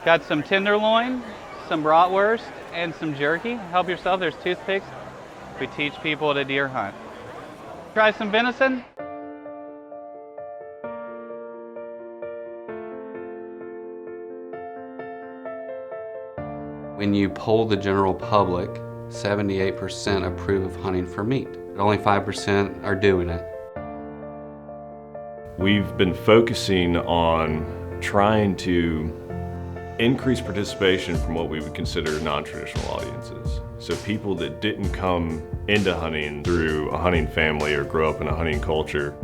Got some tenderloin, some bratwurst, and some jerky. Help yourself, there's toothpicks. We teach people to deer hunt. Try some venison. When you poll the general public, 78% approve of hunting for meat. Only 5% are doing it. We've been focusing on trying to increase participation from what we would consider non-traditional audiences. So people that didn't come into hunting through a hunting family or grow up in a hunting culture.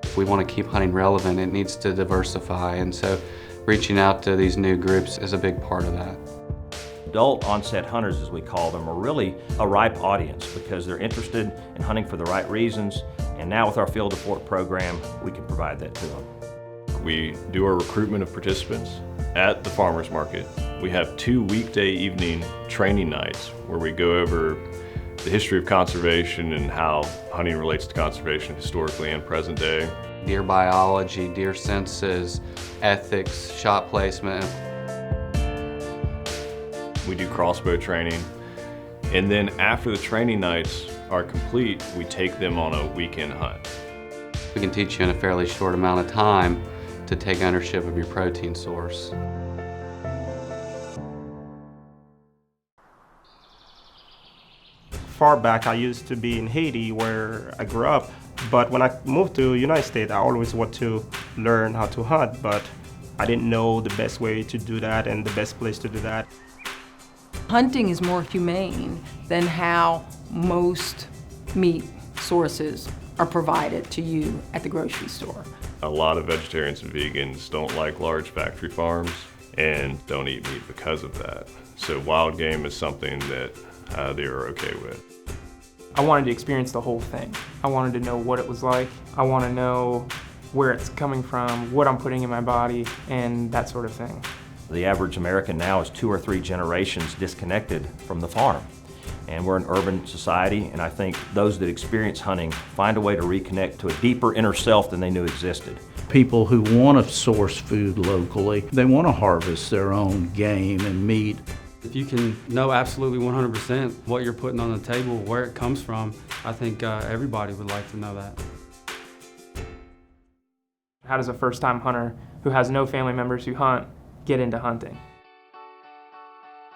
If we want to keep hunting relevant, it needs to diversify, and so reaching out to these new groups is a big part of that. Adult onset hunters, as we call them, are really a ripe audience because they're interested in hunting for the right reasons, and now with our Field to Fork program, we can provide that to them. We do our recruitment of participants at the farmers market. We have 2 weekday evening training nights where we go over the history of conservation and how hunting relates to conservation historically and present day. Deer biology, deer senses, ethics, shot placement. We do crossbow training, and then after the training nights are complete, we take them on a weekend hunt. We can teach you in a fairly short amount of time to take ownership of your protein source. Far back, I used to be in Haiti where I grew up, but when I moved to the United States, I always wanted to learn how to hunt, but I didn't know the best way to do that and the best place to do that. Hunting is more humane than how most meat sources are provided to you at the grocery store. A lot of vegetarians and vegans don't like large factory farms and don't eat meat because of that. So wild game is something that they are okay with. I wanted to experience the whole thing. I wanted to know what it was like. I want to know where it's coming from, what I'm putting in my body, and that sort of thing. The average American now is 2 or 3 generations disconnected from the farm. And we're an urban society, and I think those that experience hunting find a way to reconnect to a deeper inner self than they knew existed. People who want to source food locally, they want to harvest their own game and meat. If you can know absolutely 100% what you're putting on the table, where it comes from, I think everybody would like to know that. How does a first-time hunter who has no family members who hunt get into hunting?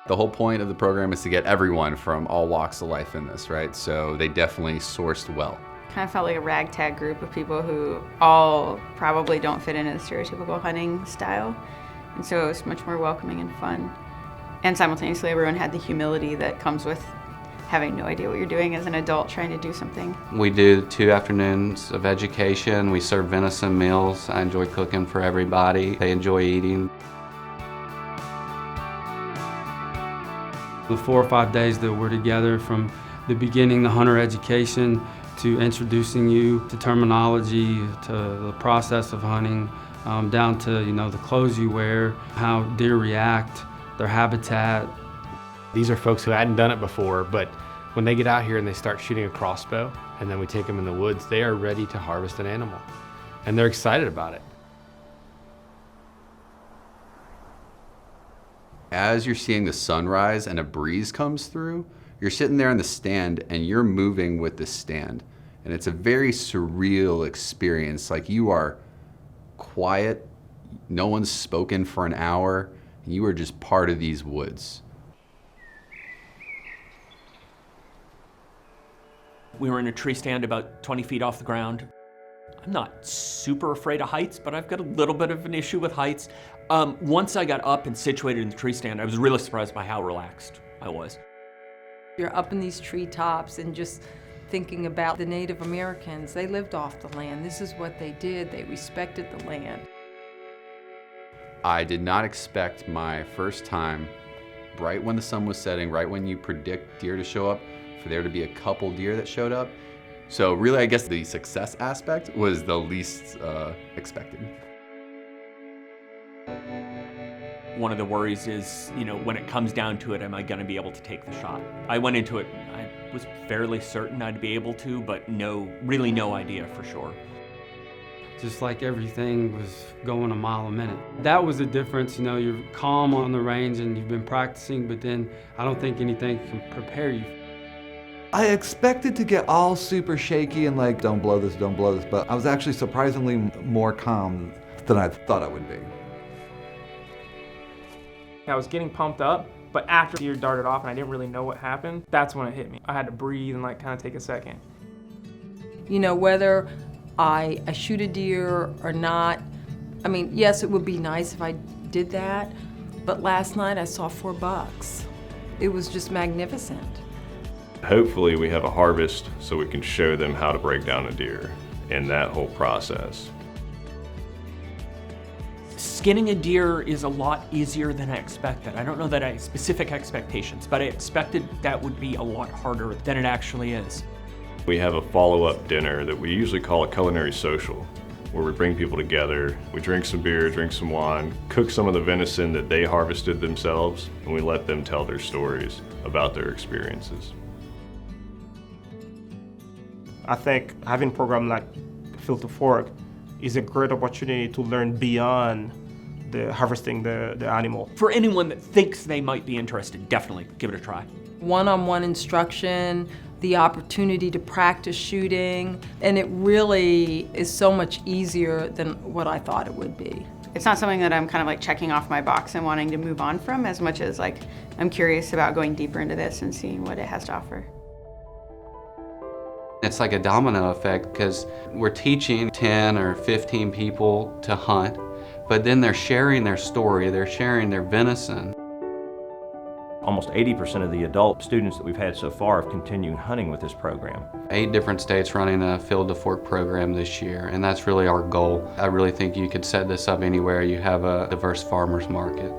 The whole point of the program is to get everyone from all walks of life in this, right? So they definitely sourced well. Kind of felt like a ragtag group of people who all probably don't fit into the stereotypical hunting style. And so it was much more welcoming and fun. And simultaneously, everyone had the humility that comes with having no idea what you're doing as an adult trying to do something. We do 2 afternoons of education. We serve venison meals. I enjoy cooking for everybody. They enjoy eating. The 4 or 5 days that we're together, from the beginning, the hunter education, to introducing you to terminology, to the process of hunting, down to the clothes you wear, how deer react, their habitat. These are folks who hadn't done it before, but when they get out here and they start shooting a crossbow, and then we take them in the woods, they are ready to harvest an animal, and they're excited about it. As you're seeing the sunrise and a breeze comes through, you're sitting there in the stand and you're moving with the stand. And it's a very surreal experience. Like, you are quiet, no one's spoken for an hour, and you are just part of these woods. We were in a tree stand about 20 feet off the ground. I'm not super afraid of heights, but I've got a little bit of an issue with heights. Once I got up and situated in the tree stand, I was really surprised by how relaxed I was. You're up in these treetops and just thinking about the Native Americans. They lived off the land. This is what they did. They respected the land. I did not expect my first time, right when the sun was setting, right when you predict deer to show up, for there to be a couple deer that showed up. So really, I guess the success aspect was the least expected. One of the worries is, when it comes down to it, am I going to be able to take the shot? I went into it, I was fairly certain I'd be able to, but really no idea for sure. just like everything was going a mile a minute. That was the difference, you know, you're calm on the range and you've been practicing, but then I don't think anything can prepare you. I expected to get all super shaky and like, don't blow this, but I was actually surprisingly more calm than I thought I would be. I was getting pumped up, but after the deer darted off and I didn't really know what happened, that's when it hit me. I had to breathe and like kind of take a second. You know, whether I shoot a deer or not, I mean, yes, it would be nice if I did that, but last night I saw 4 bucks. It was just magnificent. Hopefully we have a harvest so we can show them how to break down a deer in that whole process. Skinning a deer is a lot easier than I expected. I don't know that I had specific expectations, but I expected that would be a lot harder than it actually is. We have a follow-up dinner that we usually call a culinary social, where we bring people together, we drink some beer, drink some wine, cook some of the venison that they harvested themselves, and we let them tell their stories about their experiences. I think having a program like Field to Fork is a great opportunity to learn beyond the harvesting the animal. For anyone that thinks they might be interested, definitely give it a try. One-on-one instruction, the opportunity to practice shooting, and it really is so much easier than what I thought it would be. It's not something that I'm kind of like checking off my box and wanting to move on from, as much as like I'm curious about going deeper into this and seeing what it has to offer. It's like a domino effect because we're teaching 10 or 15 people to hunt, but then they're sharing their story, they're sharing their venison. Almost 80% of the adult students that we've had so far have continued hunting with this program. 8 different states running a Field to Fork program this year, and that's really our goal. I really think you could set this up anywhere you have a diverse farmers market.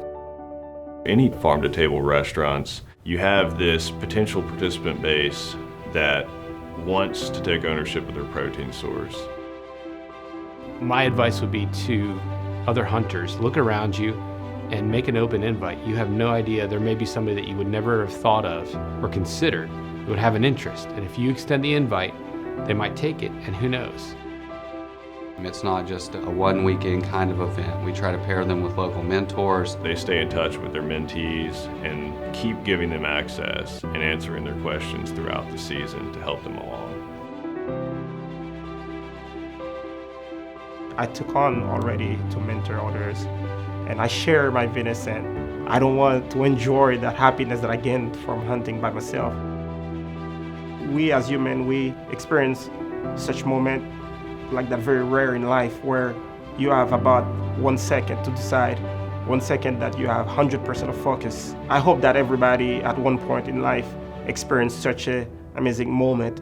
Any farm-to-table restaurants, you have this potential participant base that wants to take ownership of their protein source. My advice would be to other hunters, look around you and make an open invite. You have no idea, there may be somebody that you would never have thought of or considered who would have an interest. And if you extend the invite, they might take it, and who knows? It's not just a one-weekend kind of event. We try to pair them with local mentors. They stay in touch with their mentees and keep giving them access and answering their questions throughout the season to help them along. I took on already to mentor others, and I share my venison. I don't want to enjoy that happiness that I gained from hunting by myself. We as humans, we experience such moment like that very rare in life where you have about 1 second to decide, 1 second that you have 100% of focus. I hope that everybody at one point in life experienced such an amazing moment